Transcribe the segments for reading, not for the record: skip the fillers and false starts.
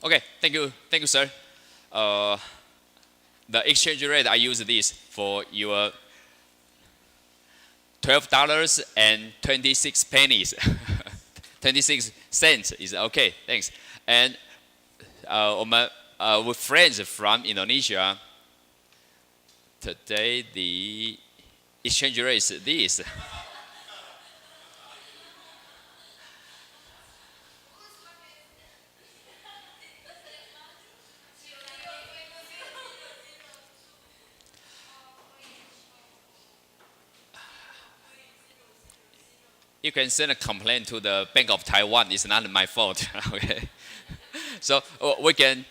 Okay, thank you, sir. The exchange rate, I use this for your $12.26. 26 cents is okay, thanks. And with friends from Indonesia, today the exchange rate is this. You can send a complaint to the Bank of Taiwan. It's not my fault. Okay. So we can.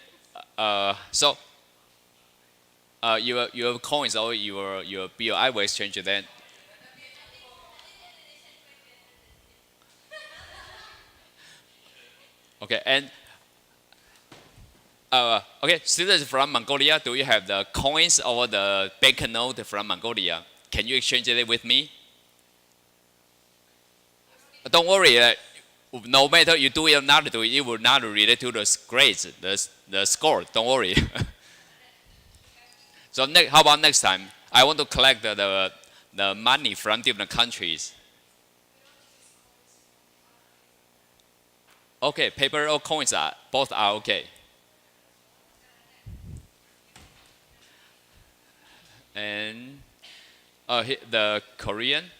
Your coins or your bill, I will exchange it then. Okay, and okay, students from Mongolia, do you have the coins or the banknote from Mongolia? Can you exchange it with me? Don't worry. No matter you do it or not do it, it will not relate to the grades, the score. Don't worry. So how about next time? I want to collect the money from different countries. Okay, paper or coins both are okay. And the Korean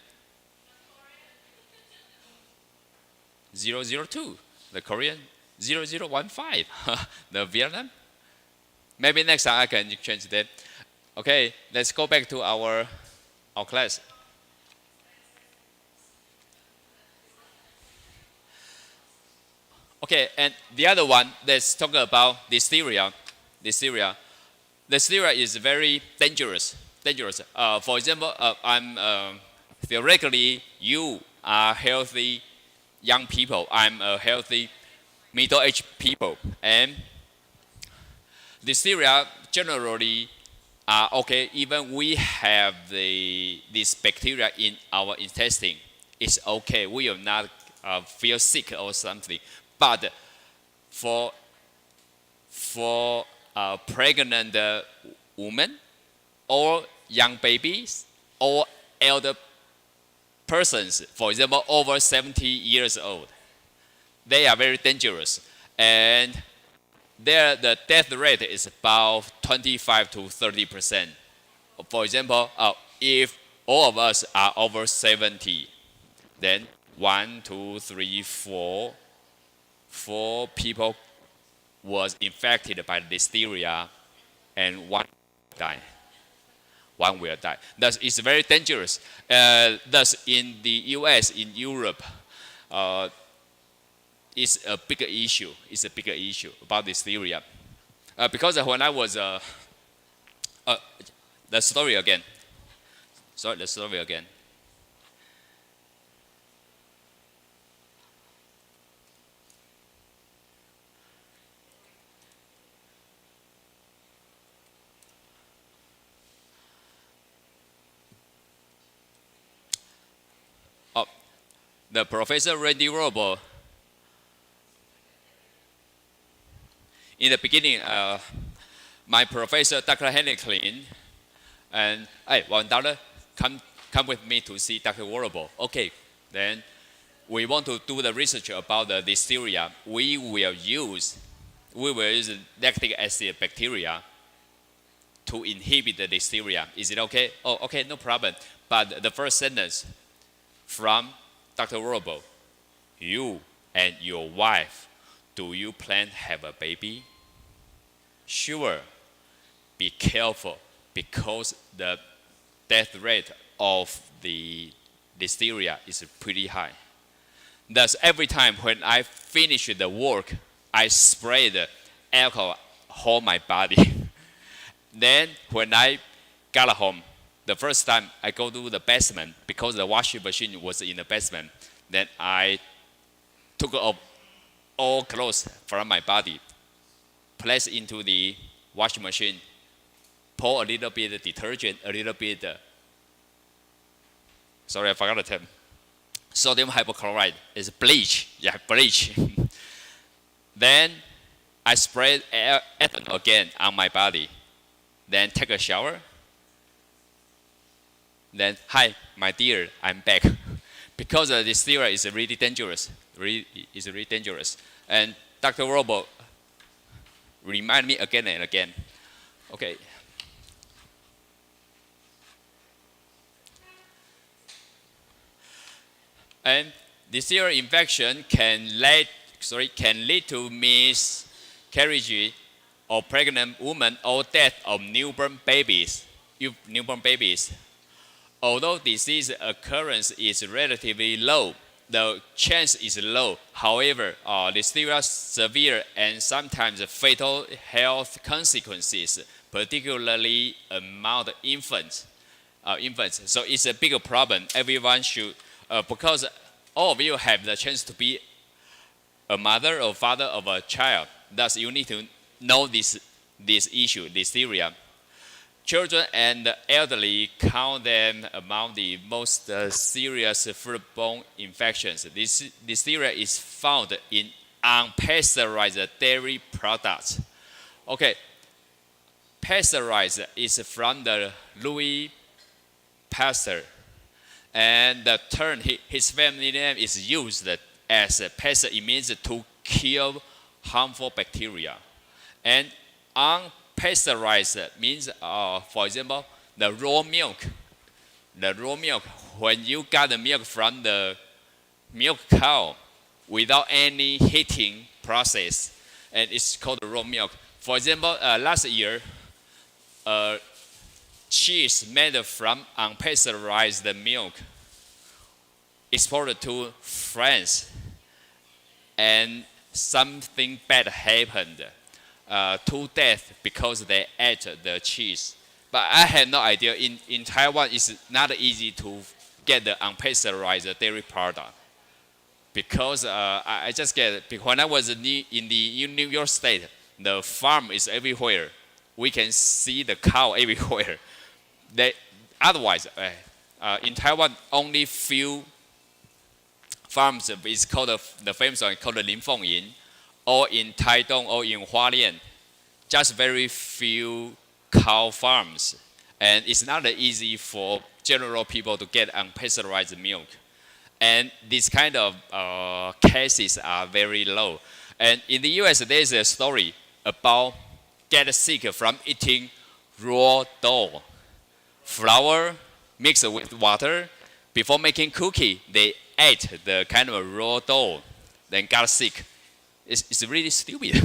002, the Korean 0015, the Vietnam. Maybe next time I can exchange that. Okay, let's go back to our class. Okay, and the other one, let's talk about diphtheria. Diphtheria is very dangerous. For example, theoretically, you are healthy young people. I'm a healthy middle-aged people, and diphtheria generally are okay. Even we have this bacteria in our intestine, it's okay. We will not feel sick or something. But for pregnant women or young babies or elder persons, for example, over 70 years old, they are very dangerous. And the death rate is about 25 to 30%. For example, if all of us are over 70, then 1, 2, 3, 4 people was infected by diphtheria, and one died. One will die. Thus, it's very dangerous. Thus, in the U.S., in Europe, it's a bigger issue. It's a bigger issue about diphtheria. Because when I was the story again. Sorry, the story again. The Professor Randy Robo. In the beginning, my professor, Dr. Henry Klein, and hey, $1, come with me to see Dr. Warable. Okay, then we want to do the research about the diphtheria. We will use lactic acid bacteria to inhibit the diphtheria. Is it okay? Oh, okay, no problem. But the first sentence from Dr. Warable, you and your wife, do you plan to have a baby? Sure. Be careful because the death rate of the diphtheria is pretty high. Thus, every time when I finish the work, I spray the alcohol on my body. Then, when I got home, the first time I go to the basement because the washing machine was in the basement. Then I took off all clothes from my body, place into the washing machine, pour a little bit of detergent, a little bit. Sorry, I forgot the term. Sodium hypochlorite is bleach. Yeah, bleach. Then I spread ethanol again on my body, then take a shower. Then, hi, my dear, I'm back. Because the steroid is really dangerous. It's really dangerous. And Dr. Robo remind me again and again. Okay. And diphtheria infection can lead to miscarriage of pregnant women or death of newborn babies. Although disease occurrence is relatively low, the chance is low. However, diphtheria severe and sometimes fatal health consequences, particularly among infants. So it's a bigger problem. Everyone should, because all of you have the chance to be a mother or father of a child. Thus, you need to know this issue, diphtheria. Children and elderly count them among the most serious foodborne infections. This diphtheria is found in unpasteurized dairy products. Okay, pasteurized is from the Louis Pasteur, and the term his family name is used as Pasteur. It means to kill harmful bacteria, and unpasteurized means, for example, the raw milk. When you got the milk from the milk cow without any heating process, and it's called raw milk. For example, last year, cheese made from unpasteurized milk exported to France, and something bad happened. 2 deaths because they ate the cheese. But I had no idea. In Taiwan, it's not easy to get the unpasteurized dairy product. Because I just get it. When I was in the New York State, the farm is everywhere. We can see the cow everywhere. Otherwise, in Taiwan, only few farms is called the famous one called the Linfeng Yin, or in Taitung or in Hualien. Just very few cow farms, and it's not easy for general people to get unpasteurized milk. And these kind of cases are very low. And in the US, there is a story about get sick from eating raw dough. Flour mixed with water. Before making cookie, they ate the kind of raw dough, then got sick. It's really stupid.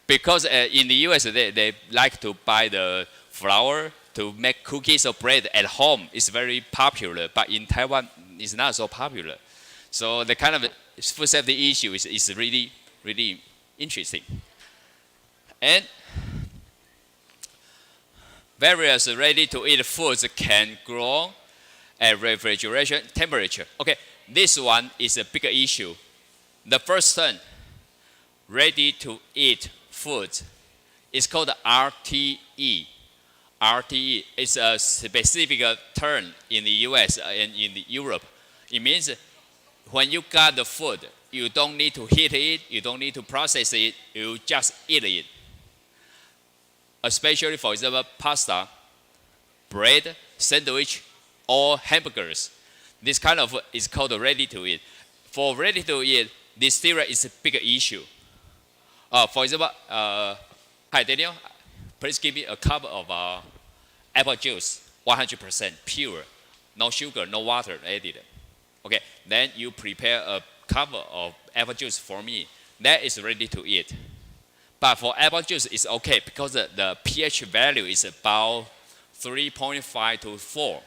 Because in the US, they like to buy the flour to make cookies or bread at home. It's very popular, but in Taiwan, it's not so popular. So the kind of food safety issue is really, really interesting. And various ready-to-eat foods can grow at refrigeration temperature. Okay, this one is a bigger issue. The first one, ready-to-eat foods, is called RTE. RTE is a specific term in the US and in Europe. It means when you got the food, you don't need to heat it, you don't need to process it, you just eat it. Especially, for example, pasta, bread, sandwich, or hamburgers. This kind of is called ready-to-eat. For ready-to-eat, diphtheria is a bigger issue. For example, hi Daniel, please give me a cup of apple juice, 100% pure, no sugar, no water added. Okay, then you prepare a cup of apple juice for me. That is ready to eat. But for apple juice, it's okay because the pH value is about 3.5 to 4.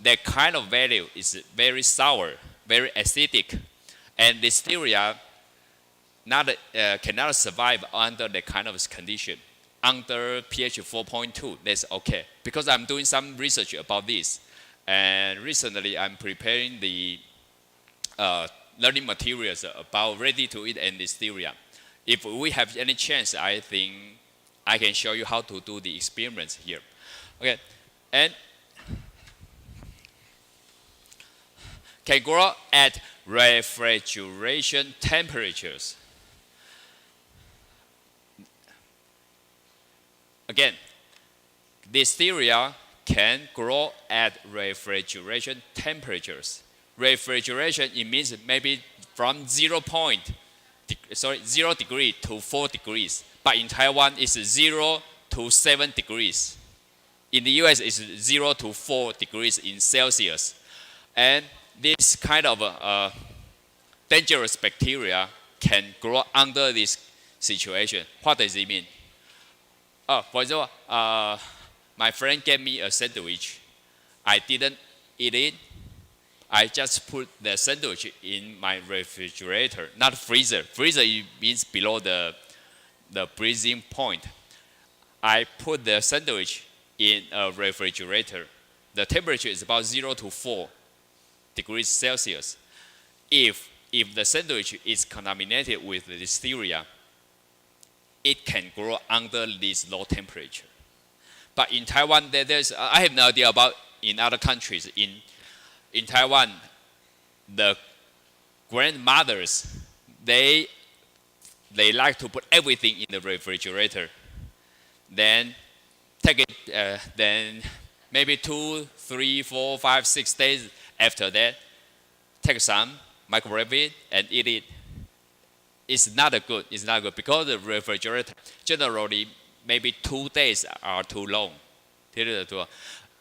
That kind of value is very sour, very acidic, and diphtheria cannot survive under that kind of condition. Under pH 4.2, that's okay. Because I'm doing some research about this, and recently I'm preparing the learning materials about ready-to-eat and diphtheria. If we have any chance, I think I can show you how to do the experiments here. Okay, and can grow at refrigeration temperatures. again, Listeria can grow at refrigeration temperatures. Refrigeration, it means maybe from 0 degree to 4 degrees. But in Taiwan, it's 0 to 7 degrees. In the US, it's 0 to 4 degrees in Celsius. And this kind of dangerous bacteria can grow under this situation. What does it mean? For example, my friend gave me a sandwich. I didn't eat it. I just put the sandwich in my refrigerator, not freezer. Freezer means below the freezing point. I put the sandwich in a refrigerator. The temperature is about 0 to 4 degrees Celsius. If the sandwich is contaminated with Listeria, it can grow under this low temperature. But in Taiwan, I have no idea about in other countries. In Taiwan, the grandmothers, they like to put everything in the refrigerator. Then take it, then maybe 2, 3, 4, 5, 6 days after that, take some, microwave it, and eat it. It's not good. It's not good because the refrigerator generally maybe 2 days are too long.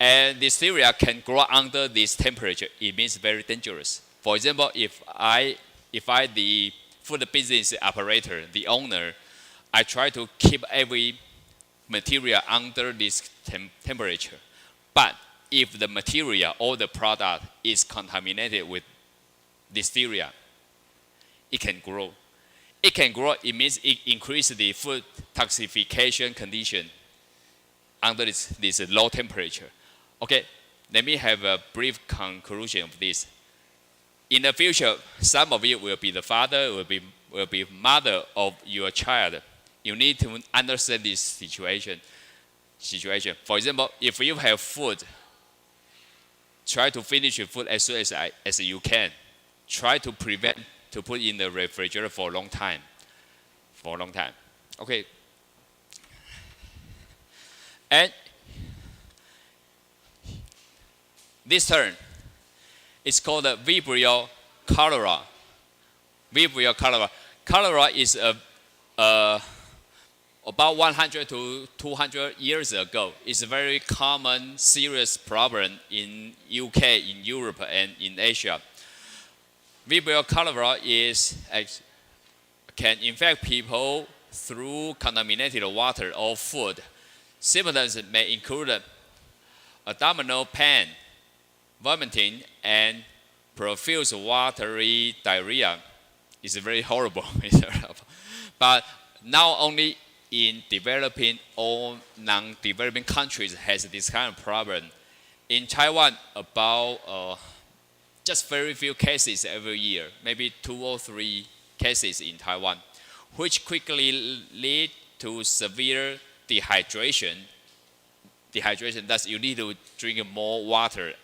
And Listeria can grow under this temperature. It means very dangerous. For example, if I the food business operator, the owner, I try to keep every material under this temperature. But if the material or the product is contaminated with Listeria, it can grow. It can grow, it means it increases the food toxification condition under this low temperature. Okay, let me have a brief conclusion of this. In the future, some of you will be the father, will be mother of your child. You need to understand this situation. For example, if you have food, try to finish your food as soon as you can. Try to prevent to put in the refrigerator for a long time. Okay. And this term is called Vibrio cholera. Vibrio cholera. Cholera is about 100 to 200 years ago. It's a very common, serious problem in UK, in Europe, and in Asia. Vibrio cholera can infect people through contaminated water or food. Symptoms may include abdominal pain, vomiting, and profuse watery diarrhea. It's very horrible. But now only in developing or non-developing countries has this kind of problem. In Taiwan, about just very few cases every year, maybe 2 or 3 cases in Taiwan, which quickly lead to severe dehydration. Thus you need to drink more water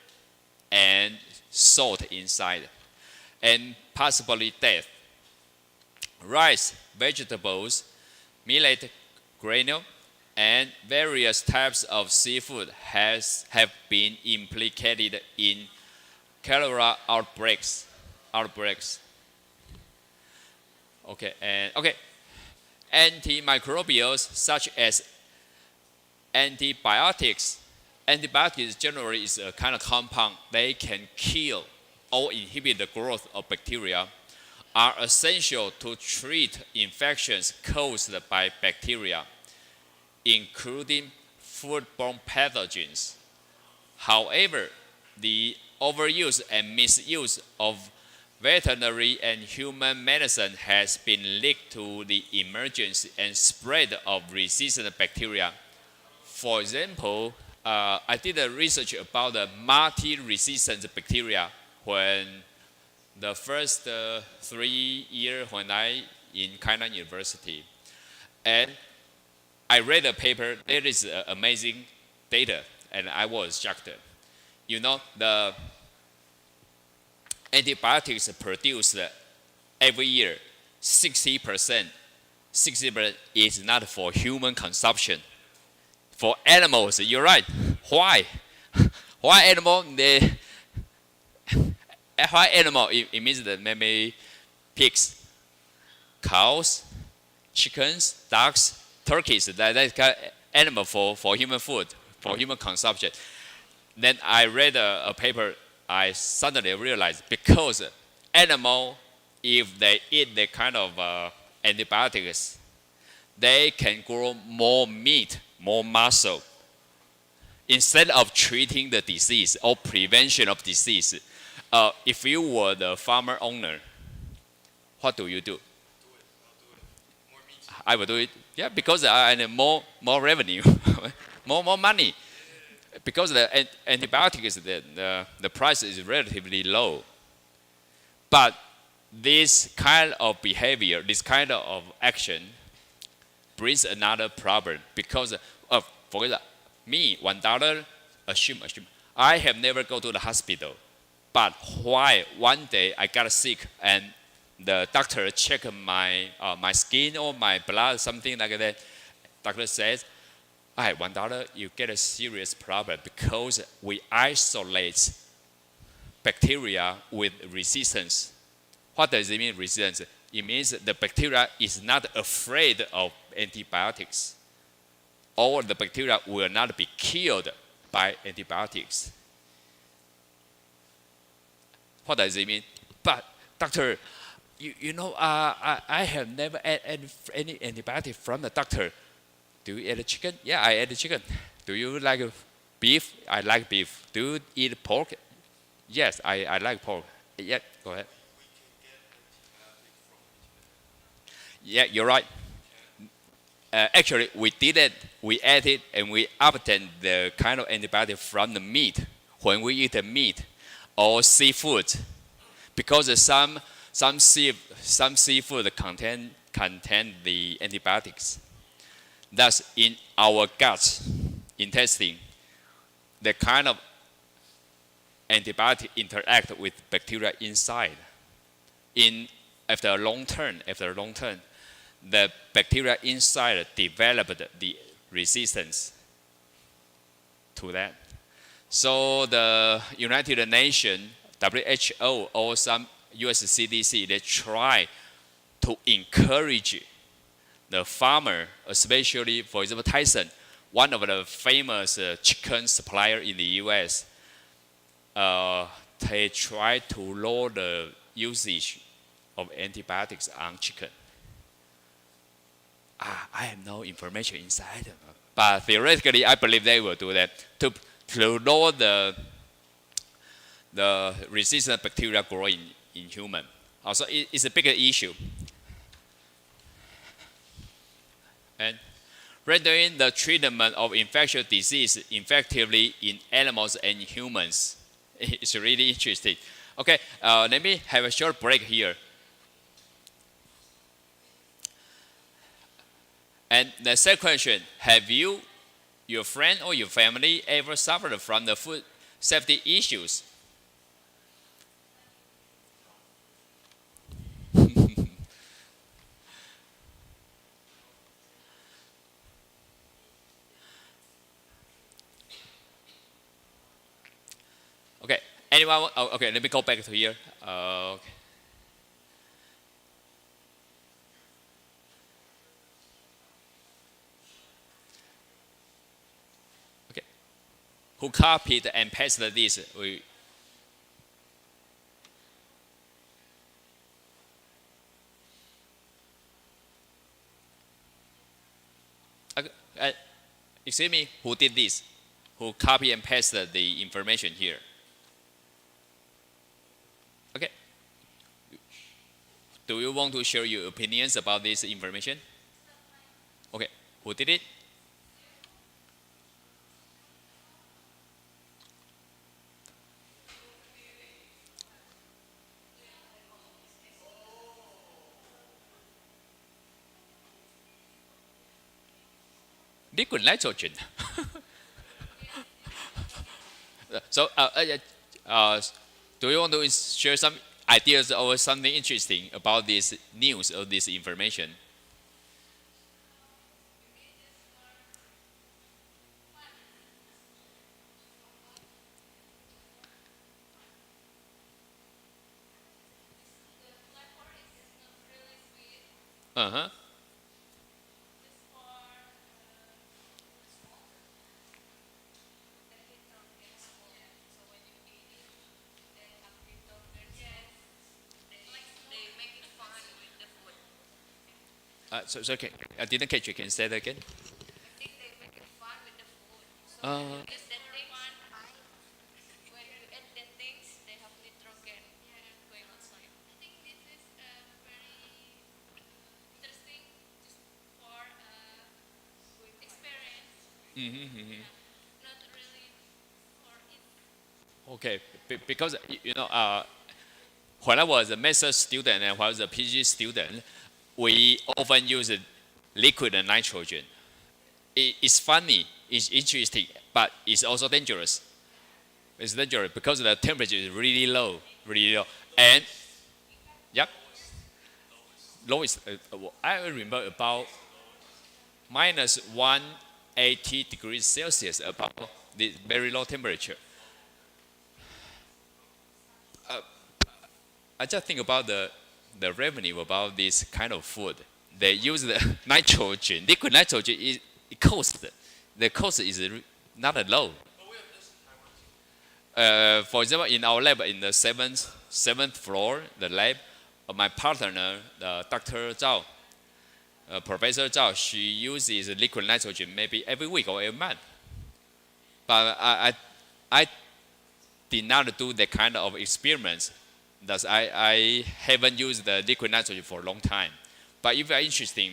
and salt inside, and possibly death. Rice, vegetables, millet, granule, and various types of seafood have been implicated in cholera outbreaks. Antimicrobials such as antibiotics. Antibiotics generally is a kind of compound. They can kill or inhibit the growth of bacteria, are essential to treat infections caused by bacteria, including foodborne pathogens. However, the overuse and misuse of veterinary and human medicine has been linked to the emergence and spread of resistant bacteria. For example, I did a research about the multi-resistant bacteria when the first 3 years when I in Kainan University. And I read a paper, there is amazing data, and I was shocked. You know, the antibiotics produced every year, 60% is not for human consumption. For animals, you're right. Why? Why animal? Why animal? It means that maybe pigs, cows, chickens, ducks, turkeys. That's kind of animal for human food, for human consumption. Then I read a paper. I suddenly realized because animal, if they eat the kind of antibiotics, they can grow more meat, more muscle. Instead of treating the disease or prevention of disease, if you were the farmer owner, what do you do? I will do it. Yeah, because I need more revenue, more money. Because the antibiotics, the price is relatively low. But this kind of behavior, this kind of action, brings another problem. Because for example, me, $1, assume, I have never go to the hospital. But why one day I got sick and the doctor checked my skin or my blood, something like that. Doctor says, $1, you get a serious problem because we isolate bacteria with resistance. What does it mean, resistance? It means the bacteria is not afraid of antibiotics, or the bacteria will not be killed by antibiotics. What does it mean? But doctor, I have never had any antibiotic from the doctor. Do you eat chicken? Yeah, I eat chicken. Do you like beef? I like beef. Do you eat pork? Yes, I like pork. Yeah, go ahead. Yeah, you're right. Actually, we did it. We ate it, and we obtained the kind of antibiotic from the meat when we eat the meat or seafood, because some seafood contain the antibiotics. Thus, in our gut, intestine, the kind of antibiotic interact with bacteria inside. After a long term, the bacteria inside developed the resistance to that. So the United Nations, WHO, or some US CDC, they try to encourage the farmer, especially, for example, Tyson, one of the famous chicken supplier in the US, they try to lower the usage of antibiotics on chicken. I have no information inside, but theoretically, I believe they will do that to lower the resistant bacteria growing in human. Also, it's a bigger issue. And rendering the treatment of infectious disease effectively in animals and humans. It's really interesting. Okay, let me have a short break here. And the second question, have you, your friend or your family ever suffered from the food safety issues? Okay, anyone? Oh, okay, let me go back to here. Okay. Who copied and pasted this? Excuse me, who did this? Who copied and pasted the information here? Okay. Do you want to share your opinions about this information? Okay, who did it? Liquid nitrogen. So, do you want to share some ideas or something interesting about this news or this information? Uh-huh. Okay. I didn't catch you. Can you say that again? Uh, okay. Because when I was a master's student and when I was a PhD student, we often use liquid nitrogen. It's funny, it's interesting, but it's also dangerous. It's dangerous because the temperature is really low, really low. And, yep, low is, I remember about minus 180 degrees Celsius, about the very low temperature. I just think about the revenue about this kind of food. They use the nitrogen, liquid nitrogen. It cost. The cost is not low. For example, in our lab, in the seventh floor, the lab, my partner, Dr. Zhao, Professor Zhao, she uses liquid nitrogen maybe every week or every month. But I did not do that kind of experiments. Thus, I haven't used the liquid nitrogen for a long time. But if you're interested,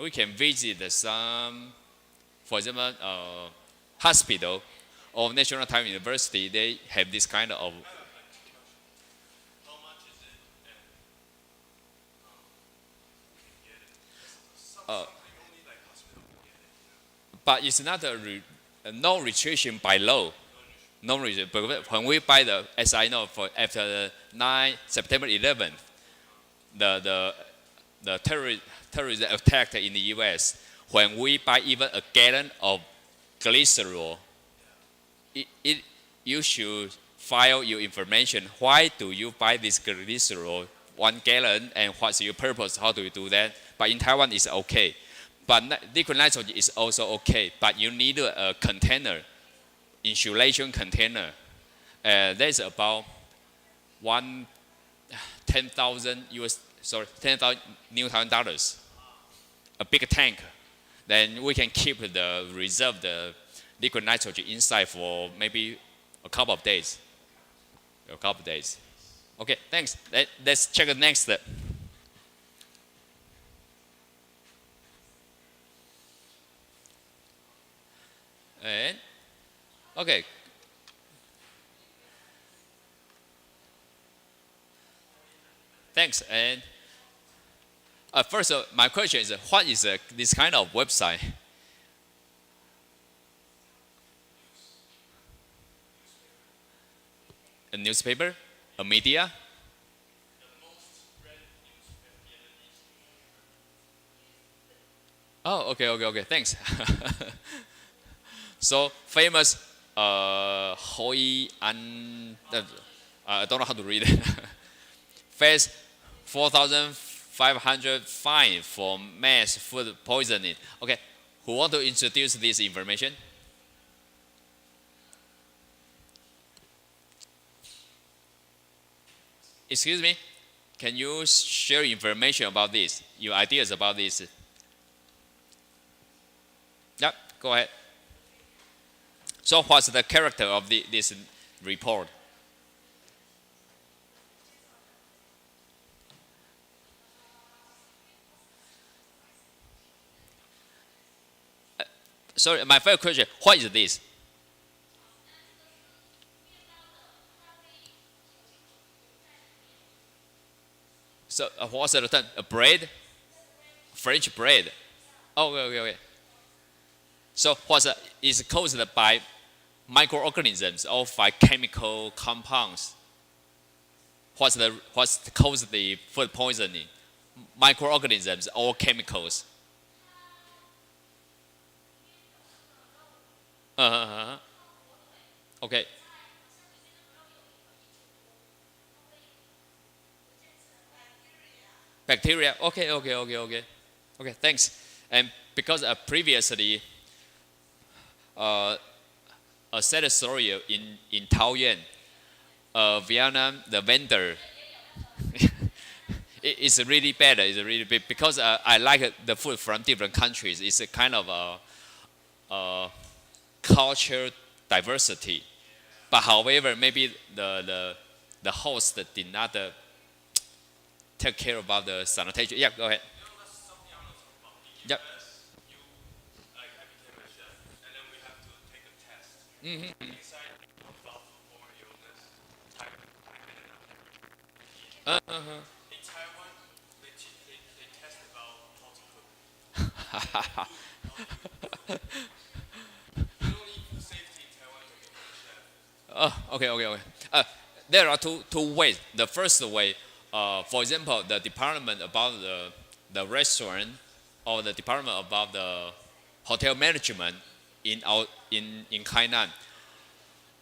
we can visit some, for example, hospital or National Taiwan University. They have this kind of. But it's not no restriction by law. No reason. But when we buy as I know, after the September 11th, the terrorism attack in the U.S., when we buy even a gallon of glycerol, you should file your information. Why do you buy this glycerol 1 gallon and what's your purpose? How do you do that? But in Taiwan, it's okay. But liquid nitrogen is also okay. But you need a container, insulation container. That's about 10,000 new Taiwan dollars. A big tank. Then we can keep reserve the liquid nitrogen inside for maybe a couple of days. Okay, thanks. Let's check the next step. And okay. Thanks. And first, my question is, what is this kind of website? A newspaper? A media? Oh, okay. Thanks. So famous Hoi An. I don't know how to read it. Face 4,500 fine for mass food poisoning. Okay, who want to introduce this information? Excuse me, can you share information about this? Your ideas about this? Yeah, go ahead. So what's the character of this report? Sorry, my first question, what is this? So what's the term? A bread? French bread? Oh, okay. So is caused by microorganisms or by chemical compounds? What's caused the food poisoning? Microorganisms or chemicals? Okay. Bacteria. Okay. Okay. Thanks. And because previously, a sad story in Taoyuan, Vietnam, the vendor. It's really bad. It's really bad because I like the food from different countries. It's a kind of a culture diversity. But however, maybe the host did not take care about the sanitation. Yeah, go ahead. Yep. Uh-huh. Okay. There are two ways. The first way, for example, the department about the restaurant or the department about the hotel management in Hainan,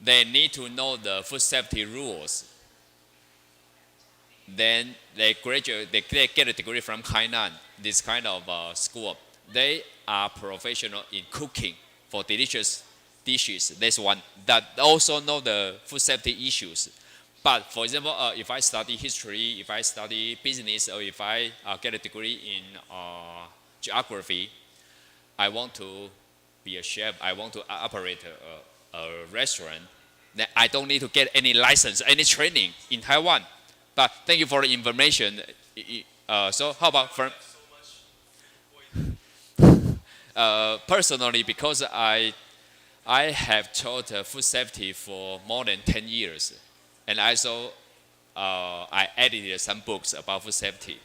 they need to know the food safety rules. Then they graduate, they get a degree from Hainan, this kind of school. They are professional in cooking for delicious dishes. That's one that also know the food safety issues. But for example, if I study history, if I study business, or if I get a degree in geography, I want to be a chef. I want to operate a restaurant. Then I don't need to get any license, any training in Taiwan. But thank you for the information. So how about from personally, because I have taught food safety for more than 10 years, and also I edited some books about food safety.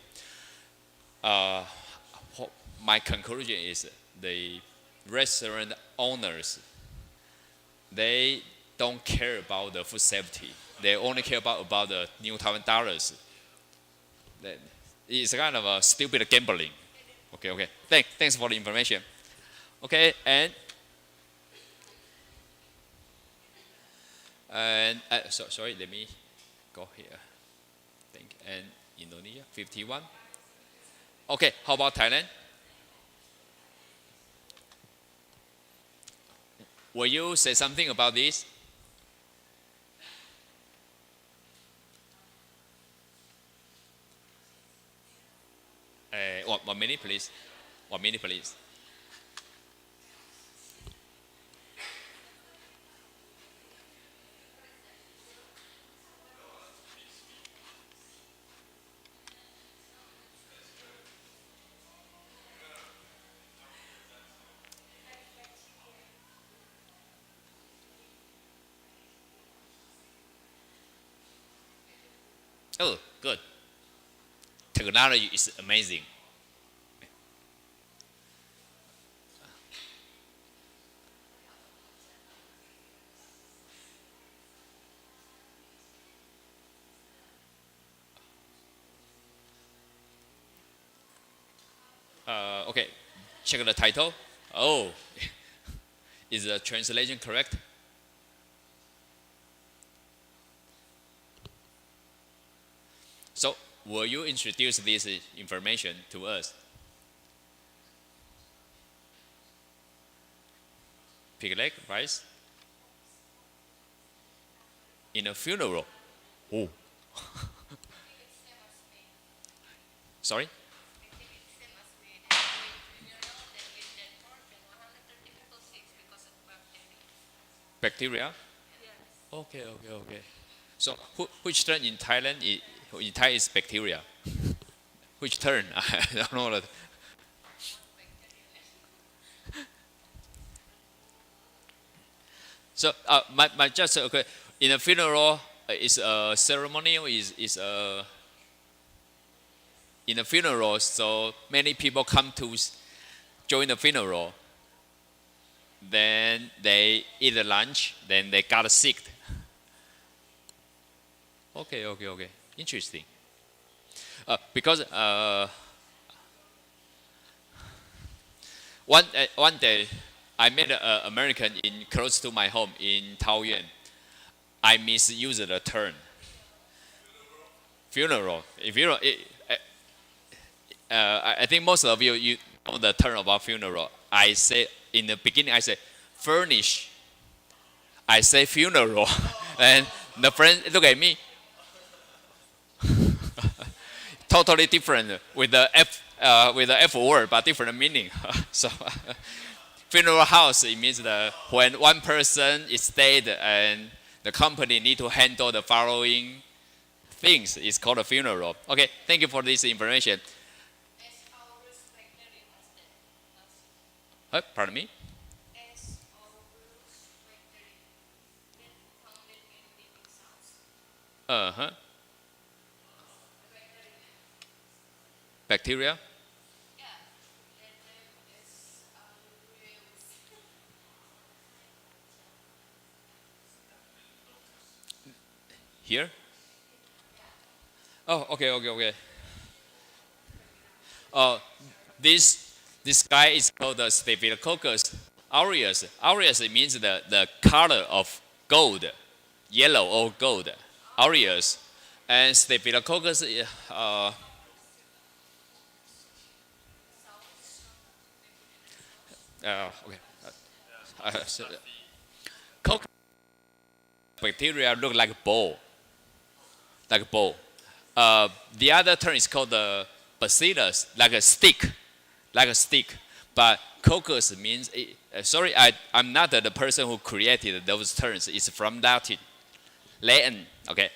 My conclusion is the restaurant owners, they don't care about the food safety. They only care about the new Taiwan dollars. It's kind of a stupid gambling. Okay. Thanks for the information. Okay, and sorry, let me go here. And Indonesia, 51. Okay, how about Thailand? Will you say something about this? One minute, please. 1 minute, please. Oh, good. Technology is amazing. Okay, check the title. Oh, is the translation correct? So, will you introduce this information to us? Pig leg, rice? In a funeral? Oh. Sorry? Bacteria? Okay. So which term in Thailand in Thai is bacteria? Which term? I don't know that. So my just okay. In a funeral, is a ceremonial is a in a funeral. So many people come to join the funeral. Then they eat the lunch. Then they got sick. Okay. Interesting. Because one day I met an American in close to my home in Taoyuan. I misused the term funeral. If you know, I think most of you know the term about funeral. I say in the beginning, I say furnish. I say funeral, and the friend look at me. Totally different with the F word, but different meaning. So, funeral house, it means when one person is dead and the company need to handle the following things, it's called a funeral. Okay, thank you for this information. Pardon me? Uh-huh. Bacteria? Here? Oh, okay. This guy is called the Staphylococcus aureus. Aureus, it means the color of gold, yellow or gold. Aureus. And Staphylococcus, okay. Coccus bacteria look like a ball. Like a ball. The other term is called the bacillus, like a stick. But coccus means, sorry, I'm not the person who created those terms. It's from Latin, okay.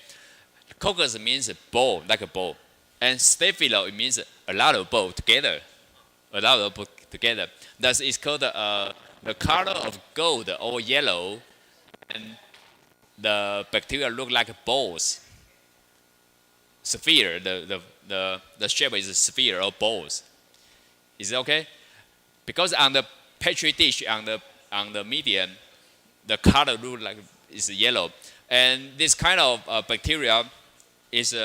Coccus means ball, like a ball. And staphylo, it means a lot of ball together. Thus, it's called the color of gold or yellow, and the bacteria look like balls. Sphere, the shape is a sphere or balls. Is it okay? Because on the petri dish, on the medium, the color look like is yellow, and this kind of bacteria is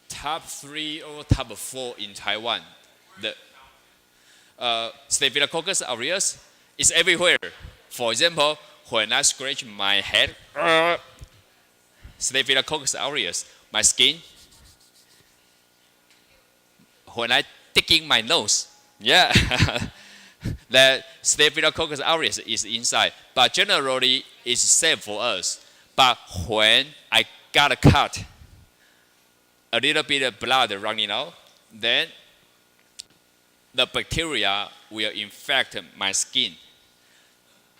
top 3 or top 4 in Taiwan. The Staphylococcus aureus is everywhere. For example, when I scratch my head, Staphylococcus aureus, my skin. When I digging my nose, yeah, the Staphylococcus aureus is inside. But generally, it's safe for us. But when I got a cut, a little bit of blood running out, then the bacteria will infect my skin,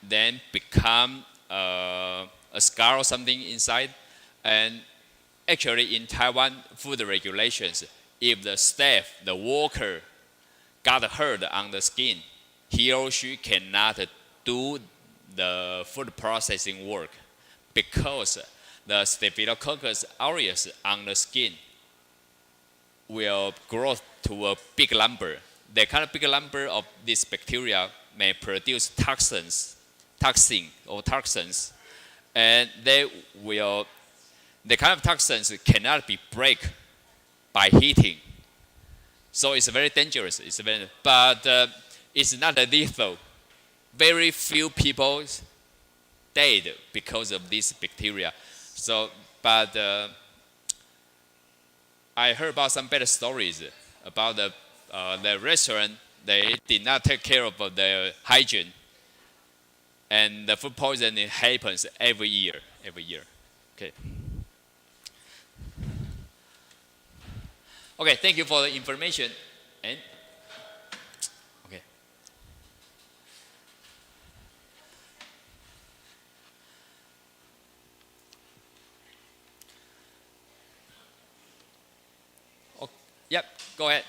then become a scar or something inside. And actually, in Taiwan food regulations, if the staff, the worker, got hurt on the skin, he or she cannot do the food processing work because the Staphylococcus aureus on the skin will grow to a big number. The kind of big number of this bacteria may produce toxins, and the kind of toxins cannot be break by heating. So it's very dangerous. But it's not lethal. Very few people died because of this bacteria. So, but I heard about some bad stories about the restaurant. They did not take care of their hygiene, and the food poisoning happens every year. Okay. Okay, thank you for the information. And okay. Oh, yep, go ahead.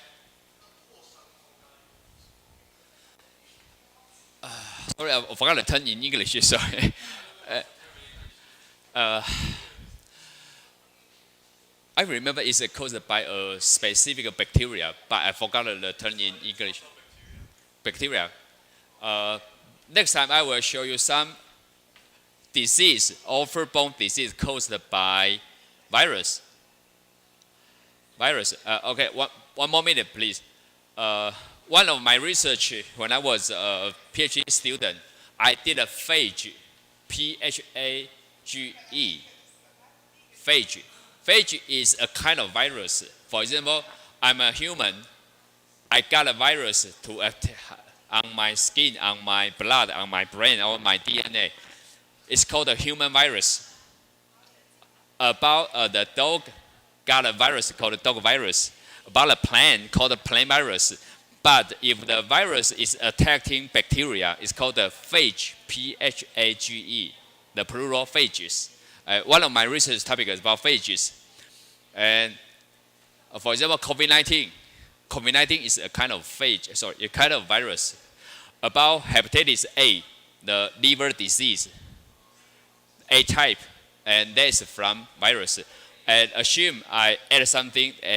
Sorry, I forgot to turn in English. Sorry. I remember it's caused by a specific bacteria, but I forgot the term in English. Bacteria. Next time I will show you some disease, or foodborne disease caused by virus. Okay, one more minute, please. One of my research when I was a PhD student, I did a phage, P-H-A-G-E, phage. Phage is a kind of virus. For example, I'm a human, I got a virus to attack on my skin, on my blood, on my brain, or my DNA. It's called a human virus. About the dog got a virus called dog virus. About a plant called a plant virus. But if the virus is attacking bacteria, it's called the phage, P-H-A-G-E, the plural phages. One of my research topics is about phages. And for example, COVID-19. COVID-19 is a kind of phage, a kind of virus. About hepatitis A, the liver disease, A type, and that is from virus. And assume I add something